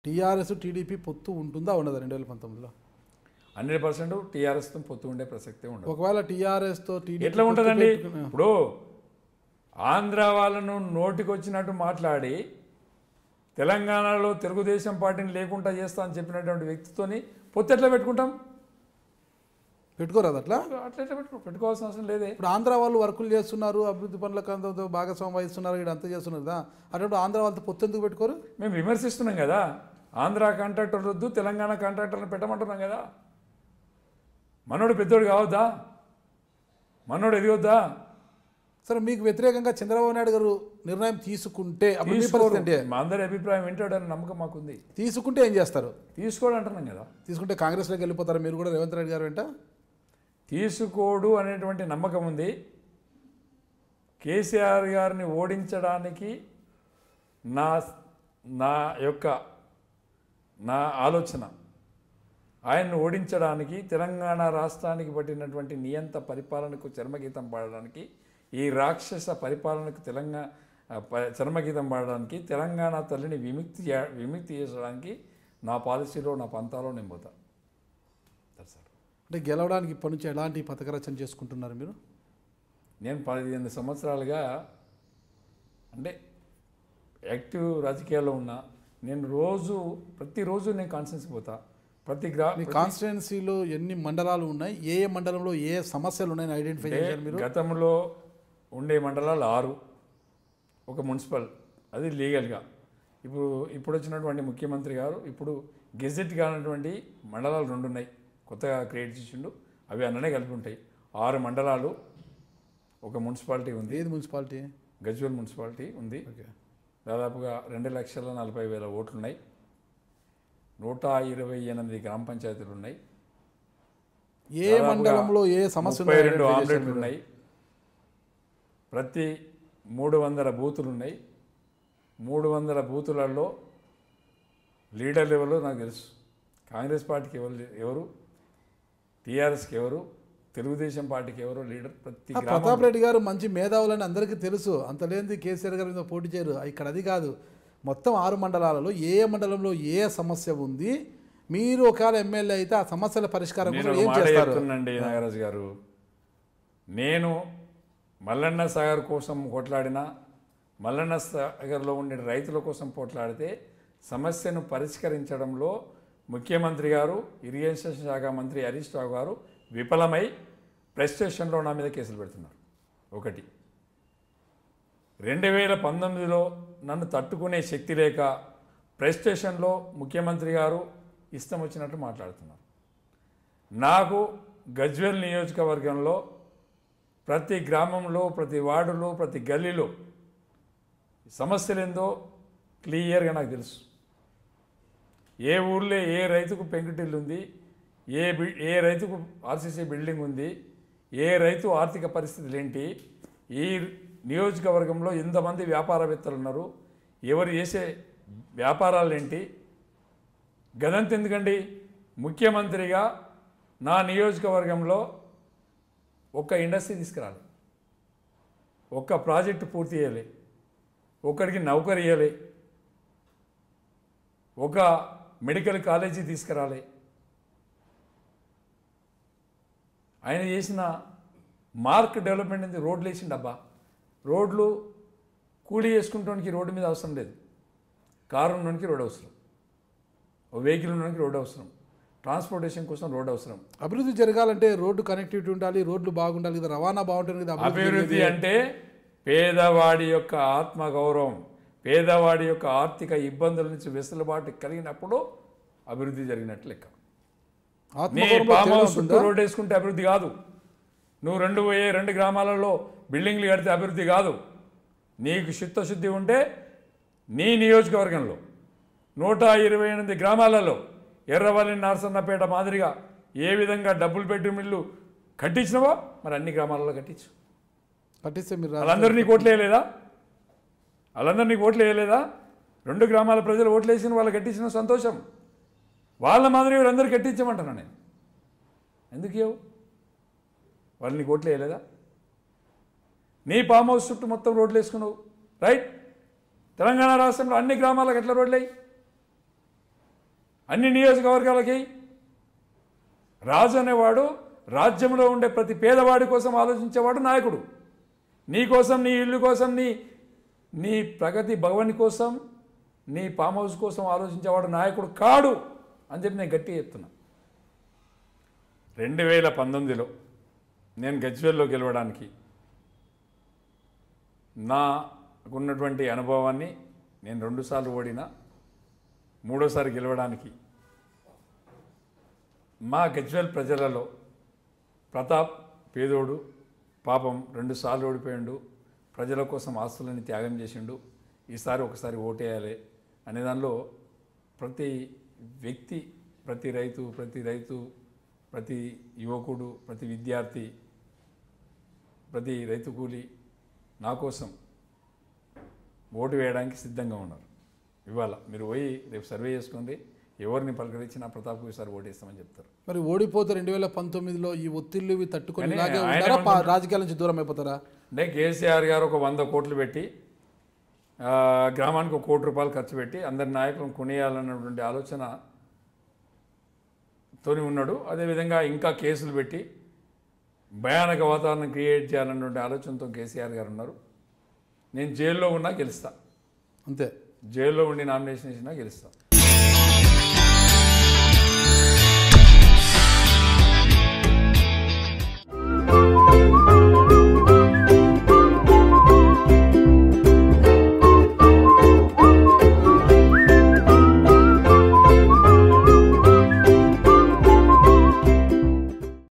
TRS TDP పొత్తు ఉంటుందా ఉండదా 2019లో? 100% టీఆర్ఎస్తో పొత్తు ఉండే ప్రసక్తే ఉండదు. ఒకవేళ టీఆర్ఎస్తో టీడీపీ ఎట్లా ఉంటుందండి? ఇప్పుడు ఆంధ్ర వాళ్ళను నోటికొచ్చినట్టు మాట్లాడి తెలంగాణలో తెలుగుదేశం పార్టీని లేకుండా చేస్తా అని చెప్పినటువంటి వ్యక్తితోని పొత్తు ఎట్లా పెట్టుకుంటాం? పెట్టుకోరాదు అట్లా. అట్లా పెట్టుకోవాల్సిన అవసరం లేదే. ఇప్పుడు ఆంధ్ర వాళ్ళు వర్కులు చేస్తున్నారు, అభివృద్ధి పనులకు అంత భాగస్వామ్యం వహిస్తున్నారు, ఇక్కడ అంతా చేస్తున్నారు కదా, అటువంటి ఆంధ్ర వాళ్ళతో పొత్తు ఎందుకు పెట్టుకోరు? మేము విమర్శిస్తున్నాం కదా, ఆంధ్ర కాంట్రాక్టర్లు వద్దు తెలంగాణ కాంట్రాక్టర్లను పెట్టమంటున్నాం కదా. మనోడు పెద్దోడు కావద్దా? మనోడు ఎదిగొద్దా? సరే, మీకు వ్యతిరేకంగా చంద్రబాబు నాయుడు గారు నిర్ణయం తీసుకుంటే మా అందరి అభిప్రాయం వింటాడని నమ్మకం మాకుంది. తీసుకుంటే ఏం చేస్తారు? తీసుకోడు అంటున్నాం కదా. తీసుకుంటే కాంగ్రెస్లోకి వెళ్ళిపోతారు మీరు కూడా రేవంత్ రెడ్డి గారు వెంట? తీసుకోడు అనేటువంటి నమ్మకం ఉంది. కేసీఆర్ గారిని ఓడించడానికి నా ఆలోచన, ఆయన్ని ఓడించడానికి తెలంగాణ రాష్ట్రానికి పట్టినటువంటి నియంత పరిపాలనకు చర్మగీతం పాడడానికి, ఈ రాక్షస పరిపాలనకు చర్మగీతం పాడడానికి, తెలంగాణ తల్లిని విముక్తి చేసడానికి నా పాలసీలో నా పంతాలో నేను పోతా. అంటే గెలవడానికి ఇప్పటి నుంచి ఎలాంటి పథక రచన చేసుకుంటున్నారు మీరు? నేను 18 సంవత్సరాలుగా అంటే యాక్టివ్ రాజకీయాల్లో ఉన్నా. నేను ప్రతిరోజు నేను కాన్స్టిట్యున్సీ పోతా. మీ కాన్స్టిట్యున్సీలో ఎన్ని మండలాలు ఉన్నాయి, ఏ మండలంలో ఏ సమస్యలు ఉన్నాయని ఐడెంటిఫై చేశారు మీరు? గతంలో ఉండే మండలాలు 6, ఒక మున్సిపల్, అది లీగల్గా. ఇప్పుడు వచ్చినటువంటి ముఖ్యమంత్రి గారు ఇప్పుడు గెజెట్ కానటువంటి మండలాలు 2 ఉన్నాయి, కొత్తగా క్రియేట్ చేసిండు. అవి అన్ననే కలిపి ఉంటాయి. 6 మండలాలు, ఒక మున్సిపాలిటీ ఉంది. ఏది మున్సిపాలిటీ? గజ్వేల్ మున్సిపాలిటీ ఉంది. దాదాపుగా 2,40,000 ఓట్లున్నాయి. 128 గ్రామ పంచాయతీలు ఉన్నాయి. ఏ మండలంలో ఏ సమస్య? 32 ఆమ్లెట్లు ఉన్నాయి. ప్రతి 300 బూతులు ఉన్నాయి. 300 బూతులలో లీడర్లు ఎవరు నాకు తెలుసు. కాంగ్రెస్ పార్టీకి ఎవరు, టీఆర్ఎస్కి ఎవరు, తెలుగుదేశం పార్టీకి ఎవరు లీడర్. ప్రతాప్ రెడ్డి గారు మంచి మేధావులని అందరికీ తెలుసు. అంత లేనిది కేసీఆర్ గారి మీద పోటీ చేయరు. ఇక్కడ అది కాదు, మొత్తం 6 మండలాలలో ఏ మండలంలో ఏ సమస్య ఉంది, మీరు ఒకవేళ ఎమ్మెల్యే అయితే ఆ సమస్యల పరిష్కారం ఏం చేస్తారు? నాగరాజు గారు, నేను మల్లన్న సాగర్ కోసం కొట్లాడినా, మల్లన్న సాగర్లో ఉండే రైతుల కోసం పోట్లాడితే సమస్యను పరిష్కరించడంలో ముఖ్యమంత్రి గారు, ఇరిగేషన్ శాఖ మంత్రి హరీష్ రావు గారు విఫలమై ప్రెస్ స్టేషన్లో నా మీద కేసులు పెడుతున్నారు. 1, 2019లో నన్ను తట్టుకునే శక్తి లేక ప్రెస్ స్టేషన్లో ముఖ్యమంత్రి గారు ఇష్టం వచ్చినట్టు మాట్లాడుతున్నారు. నాకు గజ్వేల్ నియోజకవర్గంలో ప్రతి గ్రామంలో, ప్రతి వార్డులో, ప్రతి గల్లీలో సమస్యలు ఏందో క్లియర్గా నాకు తెలుసు. ఏ ఊళ్ళో ఏ రైతుకు పెంకుటిల్లు ఉంది, ఏ రైతుకు ఆర్సీసీ బిల్డింగ్ ఉంది, ఏ రైతు ఆర్థిక పరిస్థితులు ఏంటి, ఈ నియోజకవర్గంలో ఎంతమంది వ్యాపారవేత్తలు ఉన్నారు, ఎవరు చేసే వ్యాపారాలు ఏంటి, గదంత ఎందుకండి. ముఖ్యమంత్రిగా నా నియోజకవర్గంలో ఒక్క ఇండస్ట్రీ తీసుకురాలి, ఒక్క ప్రాజెక్టు పూర్తి చేయాలి, ఒక్కడికి నౌకరీ ఇవ్వాలి, ఒక మెడికల్ కాలేజీ తీసుకురాలి. ఆయన చేసిన మార్క్ డెవలప్మెంట్ అనేది రోడ్లు వేసిండబ్బా. రోడ్లు కూలీ చేసుకుంటానికి రోడ్డు మీద అవసరం లేదు. కారు ఉండడానికి రోడ్ అవసరం, వెహికల్ ఉండడానికి రోడ్ అవసరం, ట్రాన్స్పోర్టేషన్ కోసం రోడ్ అవసరం. అభివృద్ధి జరగాలంటే రోడ్డు కనెక్టివిటీ ఉండాలి, రోడ్లు బాగుండాలి కదా, రవాణా బాగుంటుంది కదా. అభివృద్ధి అంటే పేదవాడి యొక్క ఆత్మగౌరవం, పేదవాడి యొక్క ఆర్థిక ఇబ్బందుల నుంచి వెసులుబాటు కలిగినప్పుడు అభివృద్ధి జరిగినట్లు లెక్క. నీ ఫామ్ హౌస్ చుట్టూ రోడ్ వేసుకుంటే అభివృద్ధి కాదు. నువ్వు 2 గ్రామాలలో బిల్డింగ్లు కడితే అభివృద్ధి కాదు. నీకు చిత్తశుద్ధి ఉంటే నీ నియోజకవర్గంలో 128 గ్రామాలలో ఎర్రవల్లి, నరసన్నపేట మాదిరిగా ఏ విధంగా డబుల్ బెడ్రూమ్ ఇల్లు కట్టించినవో మరి అన్ని గ్రామాలలో కట్టిస్తే మీరు వాళ్ళందరినీ ఓట్లు వేయలేదా? వాళ్ళందరినీ ఓట్లు వేయలేదా? 2 గ్రామాల ప్రజలు ఓట్లు వేసిన వాళ్ళు కట్టించిన సంతోషం. వాళ్ళ మాదిరి వీళ్ళందరూ కట్టించమంటున్నా నేను. ఎందుకు ఇవ్వవు? వాళ్ళు నీకు ఓట్లు వేయలేదా? నీ ఫామ్ హౌస్ చుట్టూ మొత్తం రోడ్లు వేసుకున్నావు, రైట్? తెలంగాణ రాష్ట్రంలో అన్ని గ్రామాలకు ఎట్లా రోడ్లు అయ్యి? అన్ని నియోజకవర్గాలకి. రాజు అనేవాడు రాజ్యంలో ఉండే ప్రతి పేదవాడి కోసం ఆలోచించేవాడు నాయకుడు. నీ కోసం, నీ ఇల్లు కోసం, నీ ప్రగతి భవన్ కోసం, నీ ఫామ్ హౌస్ కోసం ఆలోచించేవాడు నాయకుడు కాడు అని చెప్పి నేను గట్టిగా చెప్తున్నా. 2019లో నేను గజ్వేల్లో గెలవడానికి నాకున్నటువంటి అనుభవాన్ని, నేను 2 సార్లు ఓడినా, 3ఓసారి గెలవడానికి మా గజ్వేల్ ప్రజలలో ప్రతాప్ పేదోడు, పాపం 2 సార్లు ఓడిపోయిండు, ప్రజల కోసం ఆస్తులని త్యాగం చేసిండు, ఈసారి ఒకసారి ఓటేయాలి అనే దానిలో ప్రతి వ్యక్తి, ప్రతి రైతు, ప్రతి యువకుడు, ప్రతి విద్యార్థి, ప్రతి రైతు కూలి నా కోసం ఓటు వేయడానికి సిద్ధంగా ఉన్నారు. ఇవాళ మీరు పోయి రేపు సర్వే చేసుకోండి, ఎవరిని పలకరించినా ప్రతాప్కు ఈసారి ఓటేస్తామని చెప్తారు. మరి ఓడిపోతే 2019లో ఈ ఒత్తిళ్లు ఇవి తట్టుకొని కానీ ఇలాగే ఆయన ఉంటారా? రాజకీయాల నుంచి దూరం అయిపోతారా? అంటే కేసీఆర్ గారు ఒక 100 కోట్లు పెట్టి గ్రామానికి 1 కోటి రూపాయలు ఖర్చు పెట్టి అందరి నాయకులను కొనియాలన్నటువంటి ఆలోచనతోని ఉన్నాడు. అదేవిధంగా ఇంకా కేసులు పెట్టి భయానక వాతావరణం క్రియేట్ చేయాలన్నటువంటి ఆలోచనతో కేసీఆర్ గారు ఉన్నారు. నేను జైల్లో ఉన్నా గెలుస్తా, అంతే. జైల్లో ఉండి నామినేషన్ ఇచ్చినా గెలుస్తా.